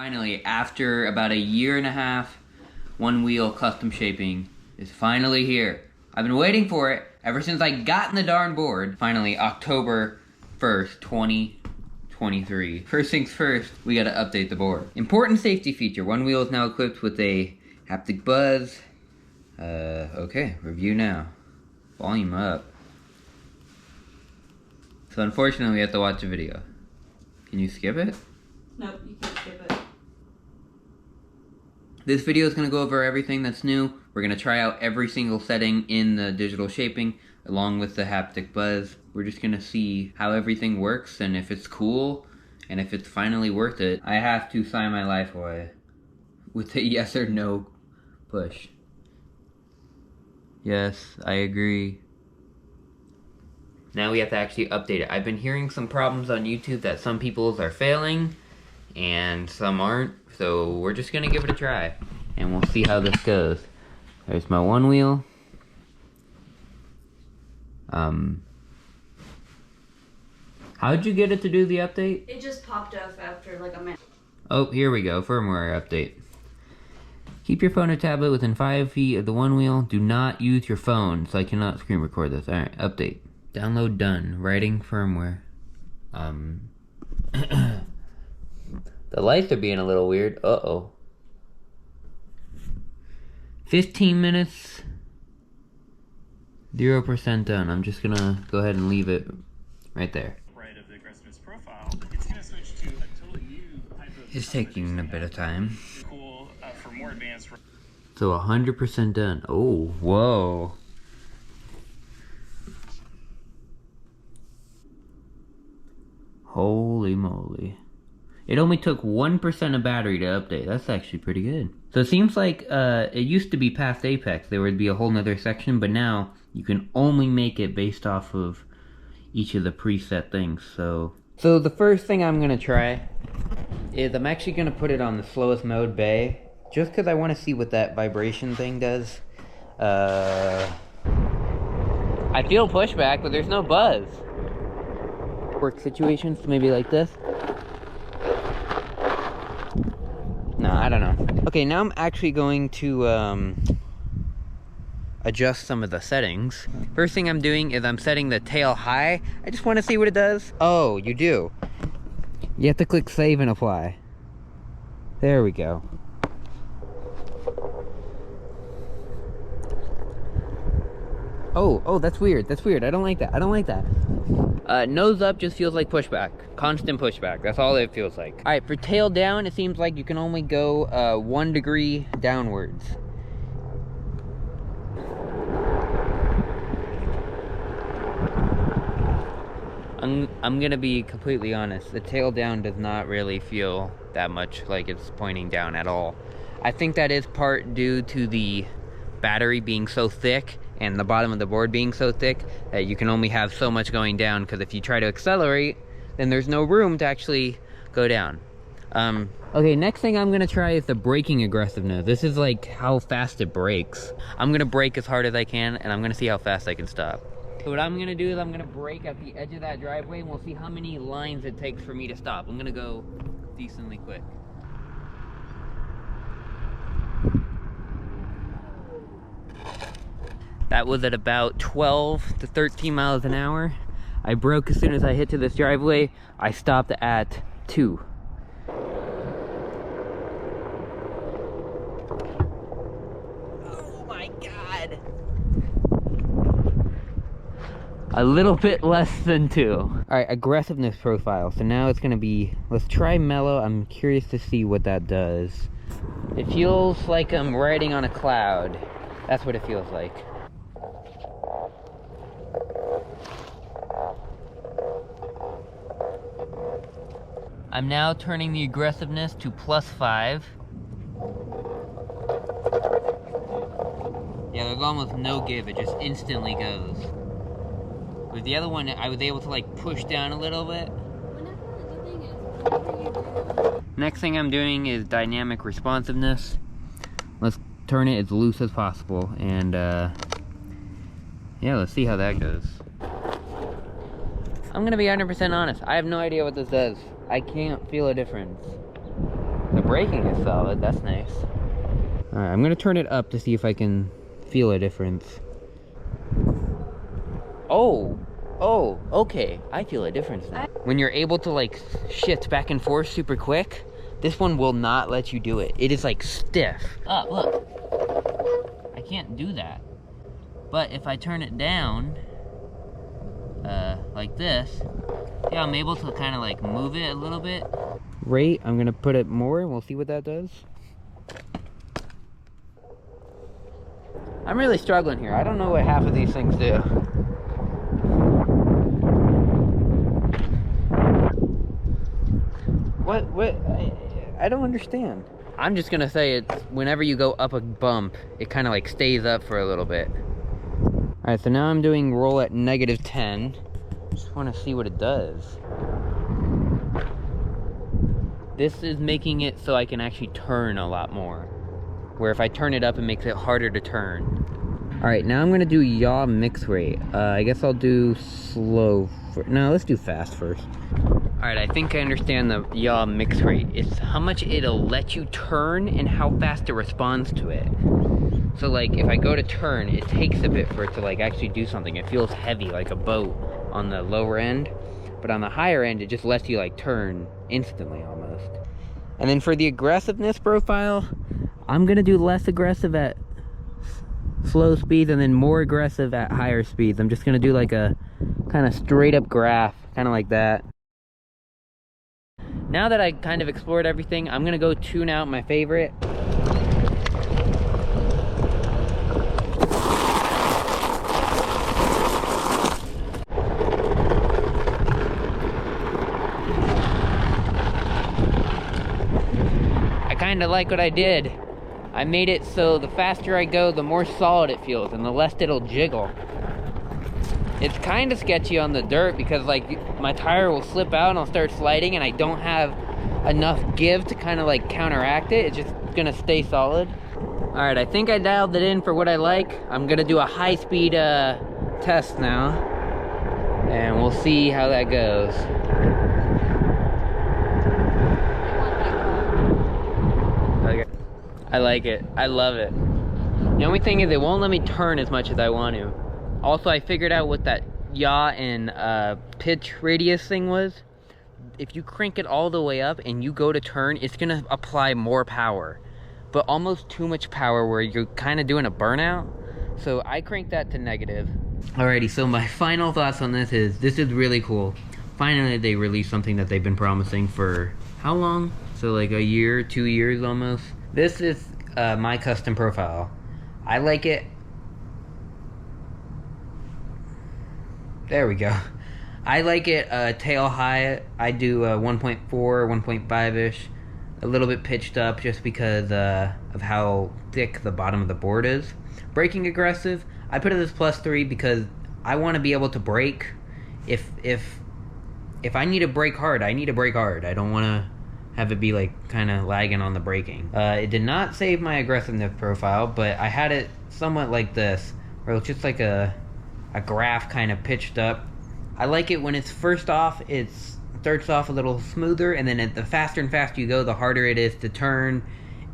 Finally, after about a year and a half, Onewheel custom shaping is finally here. I've been waiting for it ever since I got in the darn board. Finally, October 1st, 2023. First things first, we gotta update the board. Important safety feature. Onewheel is now equipped with a haptic buzz. Okay, review now. Volume up. So unfortunately, we have to watch a video. Can you skip it? Nope, you can't skip it. This video is going to go over everything that's new. We're going to try out every single setting in the digital shaping along with the haptic buzz. We're just going to see how everything works and if it's cool and if it's finally worth it. I have to sign my life away with a yes or no push. Yes, I agree. Now we have to actually update it. I've been hearing some problems on YouTube that some people's are failing and some aren't. So we're just gonna give it a try and we'll see how this goes. There's my Onewheel. How'd you get it to do the update? It just popped up after like a minute. Oh, here we go, firmware update. Keep your phone or tablet within 5 feet of the Onewheel. Do not use your phone, so I cannot screen record this. Alright, update. Download done. Writing firmware. The lights are being a little weird. Uh-oh. 15 minutes. 0% done. I'm just gonna go ahead and leave it right there. Right of the aggressiveness profile, it's gonna switch to a totally new type of. It's taking a bit of time. Cool for more advanced. So 100% done. Oh, whoa. Holy moly. It only took 1% of battery to update. That's actually pretty good. So it seems like it used to be past Apex. There would be a whole nother section, but now you can only make it based off of each of the preset things. So the first thing I'm going to try is I'm actually going to put it on the slowest mode, bay, just because I want to see what that vibration thing does. I feel pushback, but there's no buzz. Work situations, maybe like this. No, I don't know. Okay, now I'm actually going to adjust some of the settings. First thing I'm doing is I'm setting the tail high. I just want to see what it does. Oh, you do. You have to click save and apply. There we go. Oh, that's weird. That's weird. I don't like that. I don't like that. Nose up just feels like pushback. Constant pushback. That's all it feels like. Alright, for tail down, it seems like you can only go 1 degree downwards. I'm gonna be completely honest. The tail down does not really feel that much like it's pointing down at all. I think that is part due to the battery being so thick and the bottom of the board being so thick that you can only have so much going down, because if you try to accelerate, then there's no room to actually go down. Okay, next thing I'm gonna try is the braking aggressiveness. This is like how fast it brakes. I'm gonna brake as hard as I can, and I'm gonna see how fast I can stop. So what I'm gonna do is I'm gonna brake at the edge of that driveway, and we'll see how many lines it takes for me to stop. I'm gonna go decently quick. That was at about 12 to 13 miles an hour. I broke as soon as I hit to this driveway. I stopped at 2. Oh my God. A little bit less than 2. All right, aggressiveness profile. So now it's gonna be, let's try mellow. I'm curious to see what that does. It feels like I'm riding on a cloud. That's what it feels like. I'm now turning the aggressiveness to +5. Yeah, there's almost no give, it just instantly goes. With the other one, I was able to like push down a little bit. Next thing I'm doing is dynamic responsiveness. Let's turn it as loose as possible, and yeah, let's see how that goes. I'm gonna be 100% honest, I have no idea what this does. I can't feel a difference. The braking is solid. That's nice. Alright, I'm gonna turn it up to see if I can feel a difference. Oh, okay. I feel a difference now. When you're able to like shift back and forth super quick, this one will not let you do it. It is like stiff. Oh, look. I can't do that. But if I turn it down, like this, yeah, I'm able to kind of like move it a little bit. Right, I'm gonna put it more and we'll see what that does. I'm really struggling here. I don't know what half of these things do. What? I don't understand. I'm just gonna say it's whenever you go up a bump, it kind of like stays up for a little bit. Alright, so now I'm doing roll at -10. Just want to see what it does. This is making it so I can actually turn a lot more. Where if I turn it up, it makes it harder to turn. Alright, now I'm gonna do yaw mix rate. I guess I'll do slow no, let's do fast first. Alright, I think I understand the yaw mix rate. It's how much it'll let you turn and how fast it responds to it. So like, if I go to turn, it takes a bit for it to like actually do something. It feels heavy, like a boat on the lower end. But on the higher end, it just lets you like turn instantly almost. And then for the aggressiveness profile, I'm gonna do less aggressive at slow speeds and then more aggressive at higher speeds. I'm just gonna do like a kind of straight up graph, kind of like that. Now that I kind of explored everything, I'm gonna go tune out my favorite. I kind of like what I did. I made it so the faster I go, the more solid it feels and the less it'll jiggle. It's kind of sketchy on the dirt because like my tire will slip out and I'll start sliding and I don't have enough give to kind of like counteract it. It's just gonna stay solid. All right, I think I dialed it in for what I like. I'm gonna do a high-speed test now and we'll see how that goes. Okay. I like it. I love it. The only thing is it won't let me turn as much as I want to. Also, I figured out what that yaw and pitch radius thing was. If you crank it all the way up and you go to turn, it's gonna apply more power, but almost too much power where you're kind of doing a burnout. So I cranked that to negative. Alrighty, so my final thoughts on this is really cool. Finally, they released something that they've been promising for how long? So like a year, 2 years almost. This is my custom profile. I like it. There we go. I like it tail high. I do 1.4, 1.5-ish. A little bit pitched up just because of how thick the bottom of the board is. Braking aggressive, I put it as +3 because I want to be able to brake. If I need to brake hard, I need to brake hard. I don't want to have it be like kind of lagging on the braking. It did not save my aggressiveness profile, but I had it somewhat like this, where it's just like a graph kind of pitched up. I like it when it's first off, it starts off a little smoother, and then the faster and faster you go, the harder it is to turn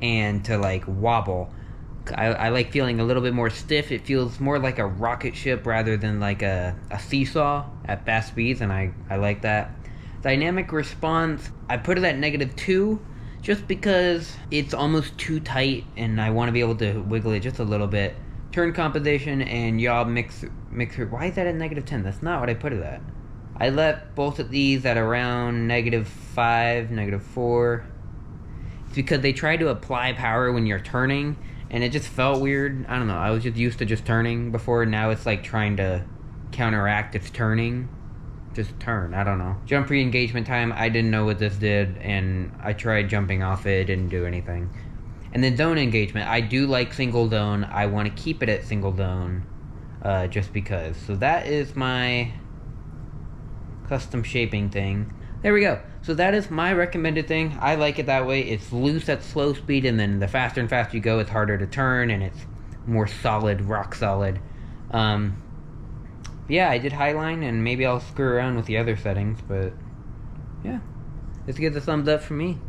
and to like wobble. I like feeling a little bit more stiff. It feels more like a rocket ship rather than like a seesaw at fast speeds, and I like that. Dynamic response, I put it at -2 just because it's almost too tight and I want to be able to wiggle it just a little bit. Turn composition and yaw mixer. Why is that at -10? That's not what I put it at. I left both of these at around -5, -4. It's because they try to apply power when you're turning, and it just felt weird. I don't know. I was just used to just turning before. Now it's like trying to counteract its turning. Just turn. I don't know. Jump re-engagement time. I didn't know what this did, and I tried jumping off it. It didn't do anything. And then zone engagement. I do like single zone. I want to keep it at single zone, just because. So that is my custom shaping thing. There we go. So that is my recommended thing. I like it that way. It's loose at slow speed, and then the faster and faster you go, it's harder to turn, and it's more solid, rock solid. Yeah, I did highline, and maybe I'll screw around with the other settings, but yeah. This gives a thumbs up for me.